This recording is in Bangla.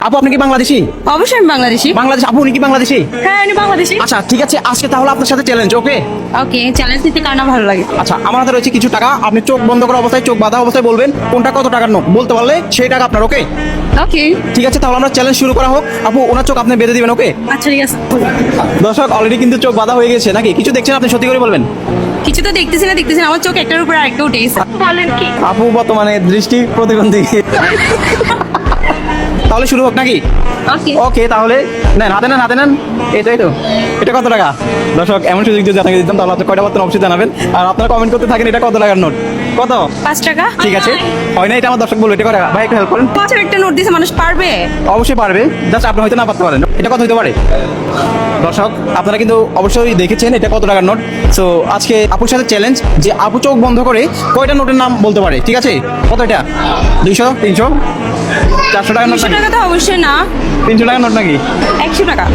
আপু আপনি কি বাংলাদেশি? অবশ্যই আমি বাংলাদেশি। বাংলাদেশ আপু উনি কি বাংলাদেশি? হ্যাঁ আমি বাংলাদেশি। আচ্ছা ঠিক আছে, আজকে তাহলে আপনার সাথে চ্যালেঞ্জ, ওকে? ওকে, চ্যালেঞ্জ দিতে কার না ভালো লাগে। আচ্ছা আমার হাতে রয়েছে কিছু টাকা, আপনি চোখ বন্ধ করা অবস্থায়, চোখ বাঁধা অবস্থায় বলবেন কোনটা কত টাকার নোট, বলতে পারলে সেই টাকা আপনার, ওকে? ওকে ঠিক আছে তাহলে আমরা চ্যালেঞ্জ শুরু করা হোক। আপু ওনার চোখ আপনি বেঁধে দিবেন, ওকে? আচ্ছা ঠিক আছে। দর্শক অলরেডি কিন্তু চোখ বাঁধা হয়ে গেছে, নাকি কিছু দেখছেন আপনি? সত্যি করে বলবেন। কিছু তো দেখতেছি না, আমার চোখ একটার উপর আরেকটা উঠে গেছে। বলেন কি? আপু বর্তমানে দৃষ্টি প্রতিবন্ধী। তাহলে শুরু হোক নাকি? ওকে ওকে তাহলে নেন, হাতে নেন, হাতে নেন। এটাই তো, এটা কত টাকা? দর্শক এমন সুযোগ যদি আপনাকে দিতাম তাহলে আপনি কয়টা পারতেন অবশ্যই জানাবেন। আর আপনারা কমেন্ট করতে থাকেন এটা কত টাকার নোট, কত? 5 টাকা। ঠিক আছে, হয় না এটা আমার দর্শক বলবো এটা করে, ভাই একটু হেল্প করেন। 5 একটা নোট দিছে, মানুষ পারবে? অবশ্যই পারবে, জাস্ট আপনি হয়তো না পারতে পারেন। এটা কত হতে পারে? দর্শক আপনারা কিন্তু অবশ্যই দেখেছেন এটা কত টাকার নোট। সো আজকে আপুর সাথে চ্যালেঞ্জ যে আপু চোখ বন্ধ করে কয়টা নোটের নাম বলতে পারে, ঠিক আছে? কত এটা? 200, 300, 400 টাকার নোট 200 নাকি? টাকা তো অবশ্যই না। 300 টাকার নোট নাকি? 100 টাকা।